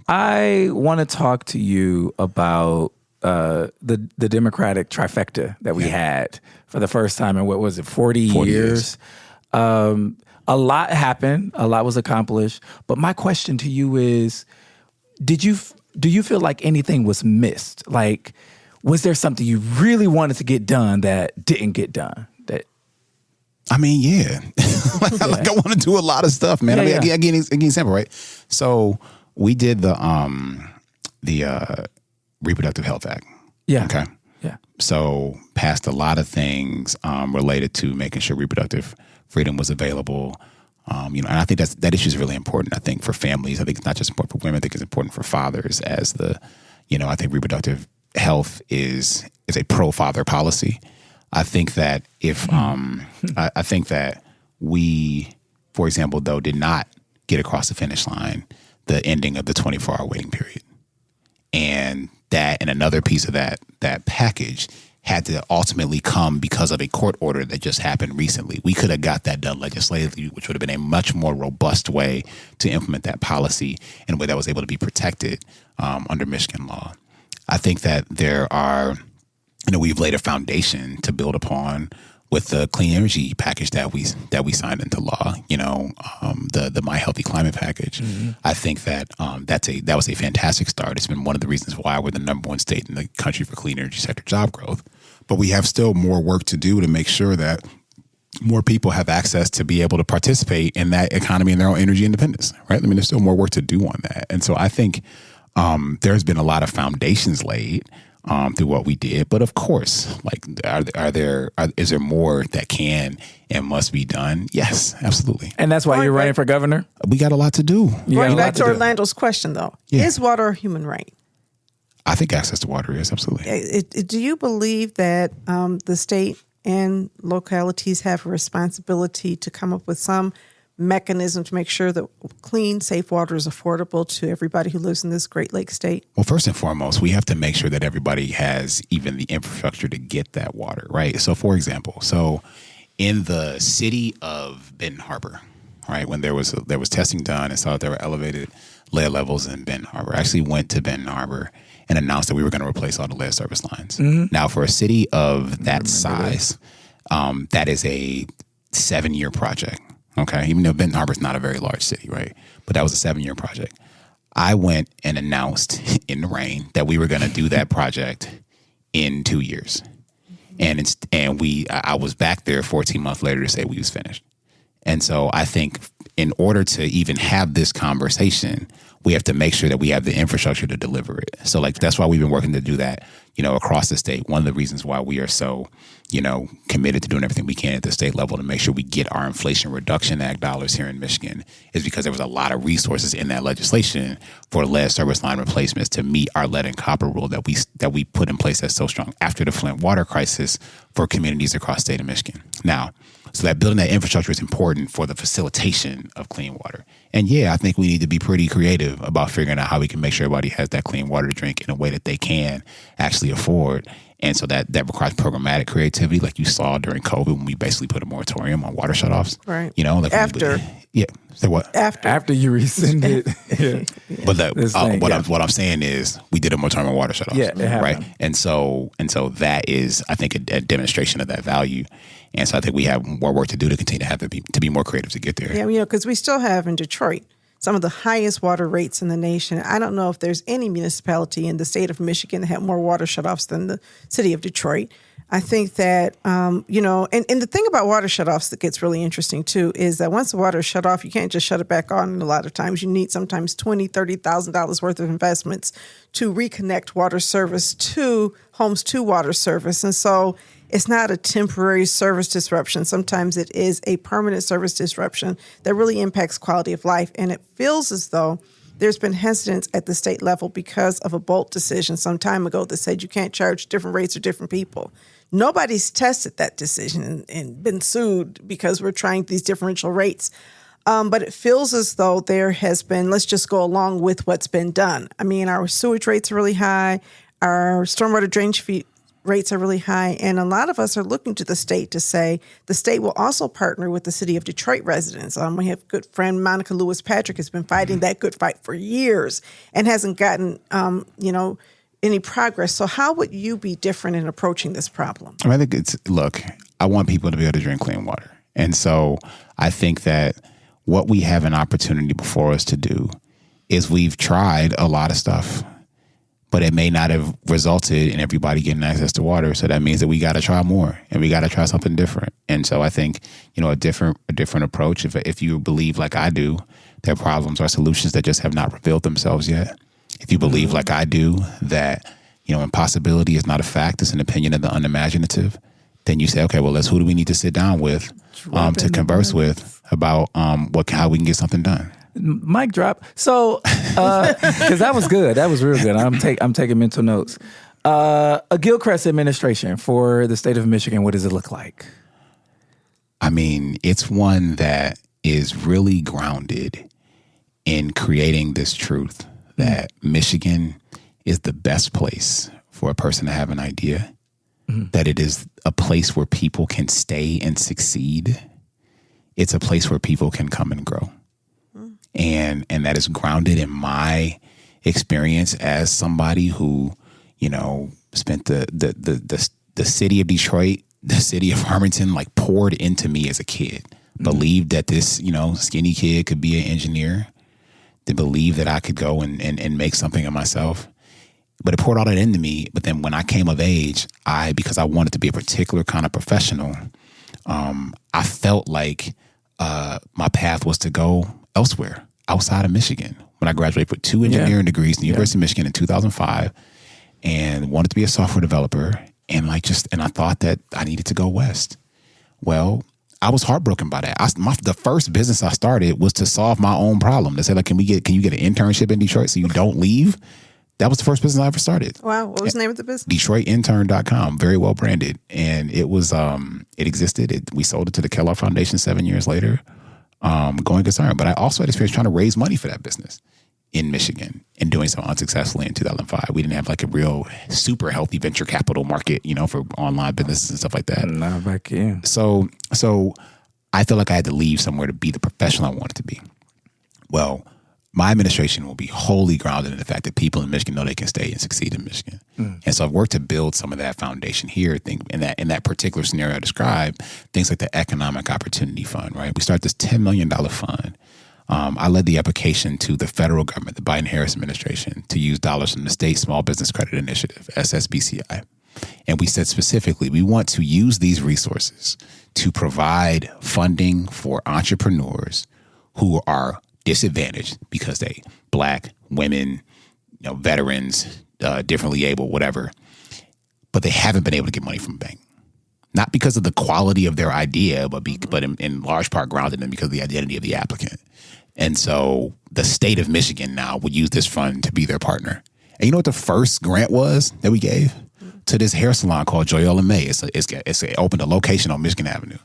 I want to talk to you about the Democratic trifecta that we had for the first time in 40 years. A lot happened, a lot was accomplished, but my question to you is, do you feel like anything was missed? Like, was there something you really wanted to get done that didn't get done? I mean, yeah. I want to do a lot of stuff, man. I give you an example, right? So we did the Reproductive Health Act. Yeah. Okay. Yeah. So passed a lot of things related to making sure reproductive freedom was available. And I think that issue is really important. I think for families, I think it's not just important for women. I think it's important for fathers as I think reproductive health is a pro-father policy. I think that I think that we, for example, though, did not get across the finish line the ending of the 24-hour waiting period. And another piece of that package had to ultimately come because of a court order that just happened recently. We could have got that done legislatively, which would have been a much more robust way to implement that policy in a way that was able to be protected under Michigan law. I think that we've laid a foundation to build upon with the clean energy package that we signed into law. The My Healthy Climate package. Mm-hmm. I think that that was a fantastic start. It's been one of the reasons why we're the number one state in the country for clean energy sector job growth. But we have still more work to do to make sure that more people have access to be able to participate in that economy and their own energy independence, right? I mean, there's still more work to do on that. And so I think there's been a lot of foundations laid through what we did. But of course, like, is there more that can and must be done? Yes, absolutely. And that's why you're running for governor? We got a lot to do. Going back to Orlando's question, though, is water a human right? I think access to water is, absolutely. Do you believe that the state and localities have a responsibility to come up with some mechanism to make sure that clean, safe water is affordable to everybody who lives in this Great Lakes state? Well, first and foremost, we have to make sure that everybody has even the infrastructure to get that water, right? So, for example, in the city of Benton Harbor, right, when there was testing done and saw that there were elevated lead levels in Benton Harbor, I actually went to Benton Harbor and announced that we were going to replace all the lead service lines. Mm-hmm. Now, for a city of that size, that is a 7-year project. Okay, even though Benton Harbor is not a very large city, right? But that was a 7-year project. I went and announced in the rain that we were going to do that project in 2 years, and I was back there 14 months later to say we was finished. And so I think in order to even have this conversation, we have to make sure that we have the infrastructure to deliver it. So that's why we've been working to do that, across the state. One of the reasons why we are so, committed to doing everything we can at the state level to make sure we get our Inflation Reduction Act dollars here in Michigan is because there was a lot of resources in that legislation for lead service line replacements to meet our lead and copper rule that we put in place that's so strong after the Flint water crisis for communities across the state of Michigan. Now, so that building that infrastructure is important for the facilitation of clean water. And I think we need to be pretty creative about figuring out how we can make sure everybody has that clean water to drink in a way that they can actually afford. And so that requires programmatic creativity, like you saw during COVID when we basically put a moratorium on water shutoffs. Right. After. Say what? After you rescinded. But what I'm saying is we did a moratorium on water shutoffs. Yeah, it happened. Right. And so that is, I think, a demonstration of that value. And so I think we have more work to do to continue to be more creative to get there. Yeah, because we still have in Detroit some of the highest water rates in the nation. I don't know if there's any municipality in the state of Michigan that had more water shutoffs than the city of Detroit. I think that, and the thing about water shutoffs that gets really interesting too is that once the water is shut off, you can't just shut it back on. And a lot of times you need sometimes $20,000-$30,000 worth of investments to reconnect water service to homes to water service. And so it's not a temporary service disruption. Sometimes it is a permanent service disruption that really impacts quality of life. And it feels as though there's been hesitance at the state level because of a Bolt decision some time ago that said you can't charge different rates for different people. Nobody's tested that decision and been sued because we're trying these differential rates. But it feels as though there has been, let's just go along with what's been done. I mean, our sewage rates are really high. Our stormwater drainage fee rates are really high. And a lot of us are looking to the state to say the state will also partner with the city of Detroit residents. We have good friend Monica Lewis Patrick has been fighting that good fight for years and hasn't gotten, any progress. So how would you be different in approaching this problem? I think I want people to be able to drink clean water. And so I think that what we have an opportunity before us to do is we've tried a lot of stuff, but it may not have resulted in everybody getting access to water. So that means that we got to try more and we got to try something different. And so I think, a different approach, if you believe like I do, there are problems or solutions that just have not revealed themselves yet. If you believe like I do that, impossibility is not a fact, it's an opinion of the unimaginative, then you say, okay, well, who do we need to sit down with to converse with about how we can get something done? Mic drop. So, because that was good. That was real good. I'm taking mental notes. A Gilchrist administration for the state of Michigan, what does it look like? I mean, it's one that is really grounded in creating this truth that Michigan is the best place for a person to have an idea, that it is a place where people can stay and succeed. It's a place where people can come and grow. And that is grounded in my experience as somebody who, spent the city of Detroit, the city of Farmington, poured into me as a kid, believed that this, skinny kid could be an engineer. They believed that I could go and make something of myself. But it poured all that into me. But then when I came of age, because I wanted to be a particular kind of professional, I felt like my path was to go elsewhere, outside of Michigan. When I graduated with 2 engineering degrees from the University of Michigan in 2005 and wanted to be a software developer. And I thought that I needed to go west. Well, I was heartbroken by that. The first business I started was to solve my own problem. They said, can you get an internship in Detroit so you don't leave? That was the first business I ever started. Wow. What was the name of the business? DetroitIntern.com. Very well branded. And it was, it existed. We sold it to the Kellogg Foundation 7 years later, going concern. But I also had experience trying to raise money for that business in Michigan and doing so unsuccessfully in 2005. We didn't have a real super healthy venture capital market, for online businesses and stuff like that. Not back in. So I felt like I had to leave somewhere to be the professional I wanted to be. Well, my administration will be wholly grounded in the fact that people in Michigan know they can stay and succeed in Michigan. And so I've worked to build some of that foundation here. In that particular scenario I described, things like the Economic Opportunity Fund, right? We start this $10 million fund. I led the application to the federal government, the Biden-Harris administration, to use dollars from the State Small Business Credit Initiative, SSBCI. And we said specifically, we want to use these resources to provide funding for entrepreneurs who are disadvantaged because they Black, women, veterans, differently able, whatever, but they haven't been able to get money from a bank. Not because of the quality of their idea, but in large part grounded in because of the identity of the applicant. And so the state of Michigan now would use this fund to be their partner. And you know what the first grant was that we gave? To this hair salon called Joyelle and May. It's opened a location on Michigan Avenue.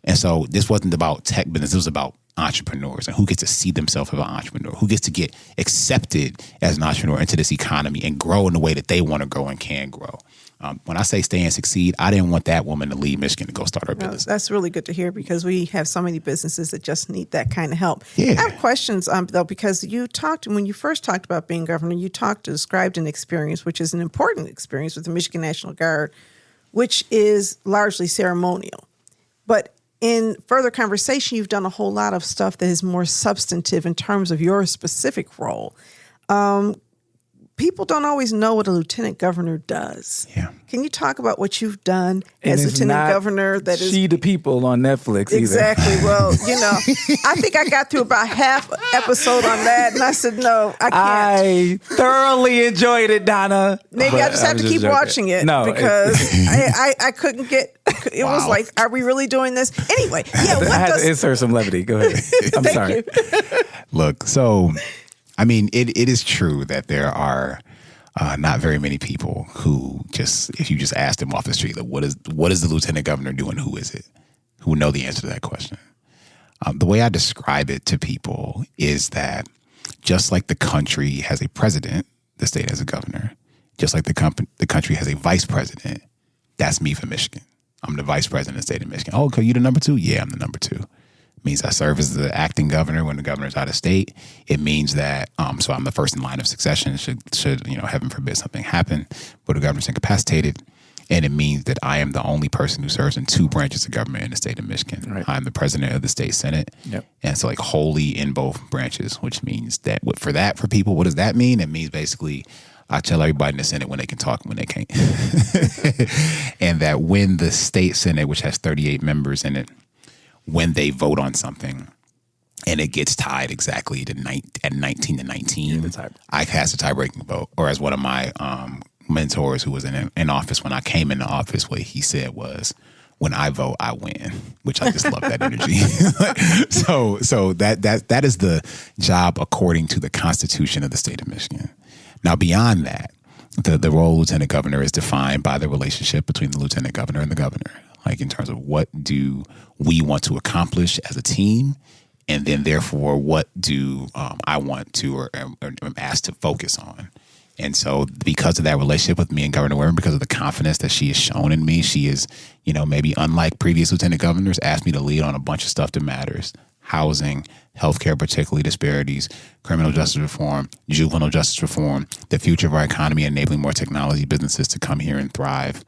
And so this wasn't about tech business. It was about entrepreneurs and who gets to see themselves as an entrepreneur, who gets to get accepted as an entrepreneur into this economy and grow in the way that they want to grow and can grow. When I say stay and succeed, I didn't want that woman to leave Michigan to go start her business. That's really good to hear because we have so many businesses that just need that kind of help. Yeah. I have questions, though, because when you first talked about being governor, you described an experience, which is an important experience with the Michigan National Guard, which is largely ceremonial. But in further conversation, you've done a whole lot of stuff that is more substantive in terms of your specific role. people don't always know what a lieutenant governor does. Yeah. Can you talk about what you've done And as it's lieutenant not governor? That is She the People on Netflix exactly. Well, I think I got through about half episode on that, and I said, no, I can't. I thoroughly enjoyed it, Donna. Maybe But I just have to keep joking. watching it because I couldn't get. It was Wow. like, are we really doing this anyway? Yeah. What I had does? to insert some levity. Go ahead. I'm Thank sorry. you. Look, so, I mean, it is true that there are not very many people who if you just ask them off the street, like, what is the lieutenant governor doing? Who is it? Who know the answer to that question? The way I describe it to people is that just like the country has a president, the state has a governor. Just like the country has a vice president, that's me for Michigan. I'm the vice president of the state of Michigan. Oh, okay, you the number 2? Yeah, I'm the number 2. Means I serve as the acting governor when the governor's out of state. It means that so I'm the first in line of succession. Should heaven forbid something happen, but the governor's incapacitated, and it means that I am the only person who serves in 2 branches of government in the state of Michigan. Right. I'm the president of the state senate, and so like wholly in both branches, which means that for people, what does that mean? It means basically I tell everybody in the Senate when they can talk and when they can't, and that when the state Senate, which has 38 members in it, when they vote on something and it gets tied exactly at 19 to 19, I cast a tie-breaking vote. Or as one of my mentors who was in office when I came into office, what he said was, when I vote, I win, which I just love that energy. So that is the job according to the Constitution of the state of Michigan. Now, beyond that, the role of lieutenant governor is defined by the relationship between the lieutenant governor and the governor. Like in terms of what do we want to accomplish as a team, and then therefore what do I want to or am asked to focus on. And so because of that relationship with me and Governor Whitmer, because of the confidence that she has shown in me, she is, maybe unlike previous lieutenant governors, asked me to lead on a bunch of stuff that matters. Housing, healthcare, particularly disparities, criminal justice reform, juvenile justice reform, the future of our economy, enabling more technology businesses to come here and thrive,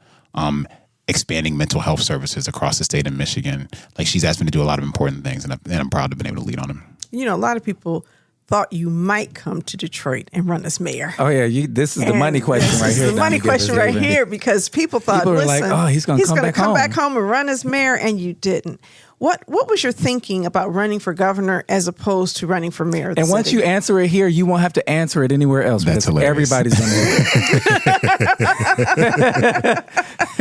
expanding mental health services across the state of Michigan. Like, she's asked me to do a lot of important things, and I'm proud to have been able to lead on them. A lot of people thought you might come to Detroit and run as mayor. Oh yeah, this is the money question right here. This is the money question right here, because people thought, were like, oh, he's going to come back home and run as mayor, and you didn't. What was your thinking about running for governor as opposed to running for mayor of the And once city? you answer it here, you won't have to answer it anywhere else. That's because hilarious. Everybody's going to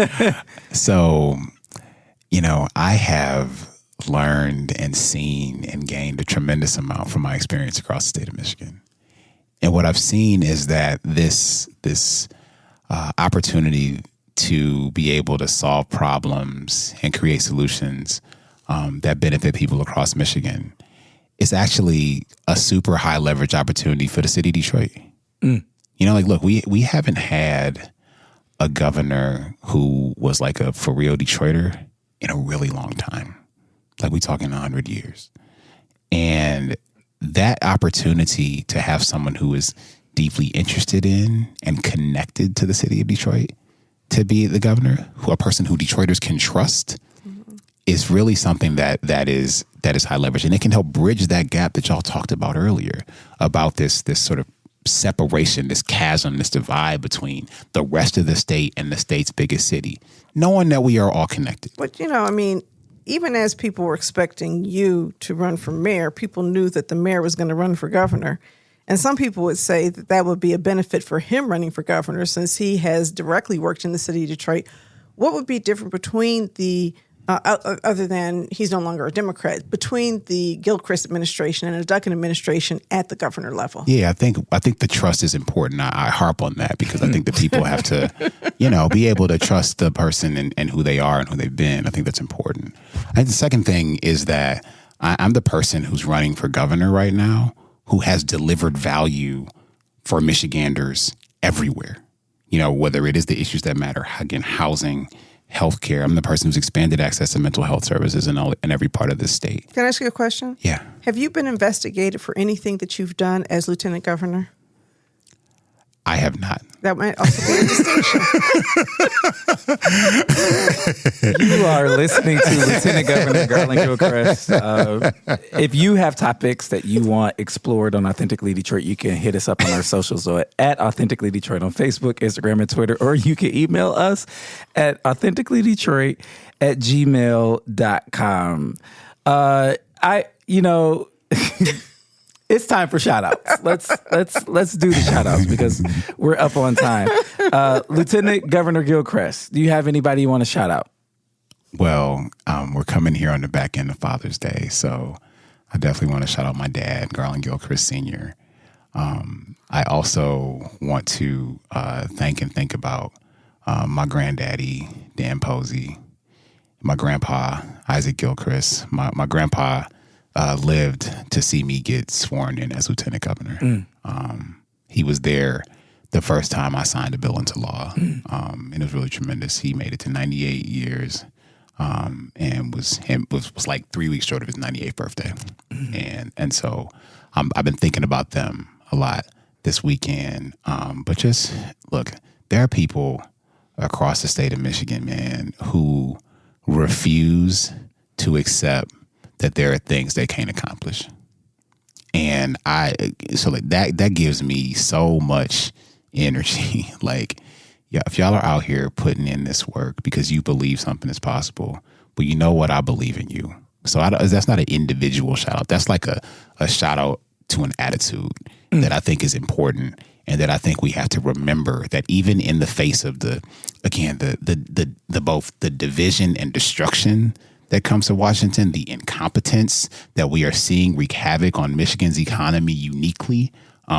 hear it. So, I have learned and seen and gained a tremendous amount from my experience across the state of Michigan. And what I've seen is that this opportunity to be able to solve problems and create solutions that benefit people across Michigan is actually a super high leverage opportunity for the city of Detroit. Look, we haven't had a governor who was like a for real Detroiter in a really long time. Like, we're talking 100 years. And that opportunity to have someone who is deeply interested in and connected to the city of Detroit to be the governor, a person who Detroiters can trust, is really something that is high leverage. And it can help bridge that gap that y'all talked about earlier, about this sort of separation, this chasm, this divide between the rest of the state and the state's biggest city, knowing that we are all connected. But, even as people were expecting you to run for mayor, people knew that the mayor was going to run for governor. And some people would say that would be a benefit for him running for governor, since he has directly worked in the city of Detroit. What would be different between the other than he's no longer a Democrat, between the Gilchrist administration and the Duncan administration at the governor level? Yeah, I think the trust is important. I harp on that because I think that people have to, be able to trust the person and who they are and who they've been. I think that's important. I think the second thing is that I'm the person who's running for governor right now who has delivered value for Michiganders everywhere. Whether it is the issues that matter, again, housing, healthcare. I'm the person who's expanded access to mental health services in every part of this state. Can I ask you a question? Yeah. Have you been investigated for anything that you've done as lieutenant governor? I have not. That might also be a distinction. You are listening to Lieutenant Governor Garlin Gilchrist. If you have topics that you want explored on Authentically Detroit, you can hit us up on our socials at Authentically Detroit on Facebook, Instagram, and Twitter, or you can email us at authenticallydetroit@gmail.com. It's time for shout outs. Let's do the shout outs because we're up on time. Lieutenant Governor Gilchrist, do you have anybody you want to shout out? Well, we're coming here on the back end of Father's Day, so I definitely want to shout out my dad, Garlin Gilchrist Sr. I also want to think about my granddaddy, Dan Posey, my grandpa, Isaac Gilchrist. My grandpa lived to see me get sworn in as lieutenant governor. He was there the first time I signed a bill into law, and it was really tremendous. He made it to 98 years, and was like 3 weeks short of his 98th birthday. And so I've been thinking about them a lot this weekend. But just look, there are people across the state of Michigan, man, who refuse to accept that there are things they can't accomplish. And that gives me so much energy. Like, yeah, if y'all are out here putting in this work because you believe something is possible, but you know what? I believe in you. So that's not an individual shout out. That's like a shout out to an attitude that I think is important, and that I think we have to remember that even in the face of the both the division and destruction that comes to Washington, the incompetence that we are seeing wreak havoc on Michigan's economy uniquely,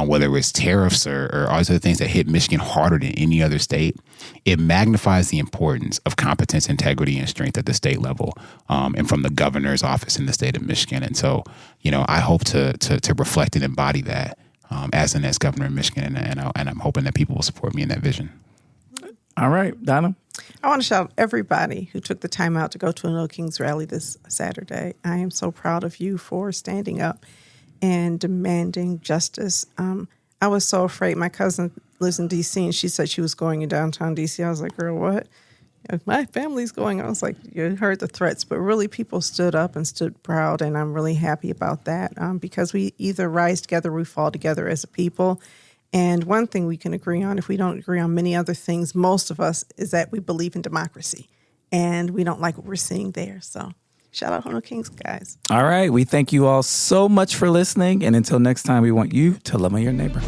whether it's tariffs or all these other things that hit Michigan harder than any other state, it magnifies the importance of competence, integrity, and strength at the state level, and from the governor's office in the state of Michigan. And so, I hope to reflect and embody that as the next governor of Michigan, and I'm hoping that people will support me in that vision. All right, Donna. I want to shout out everybody who took the time out to go to a No Kings rally this Saturday. I am so proud of you for standing up and demanding justice. I was so afraid. My cousin lives in D.C., and she said she was going in downtown D.C. I was like, girl, what? My family's going. I was like, you heard the threats, but really people stood up and stood proud, and I'm really happy about that because we either rise together or we fall together as a people. And one thing we can agree on, if we don't agree on many other things, most of us, is that we believe in democracy, and we don't like what we're seeing there. So shout out No Kings, guys. All right. We thank you all so much for listening. And until next time, we want you to love your neighbor.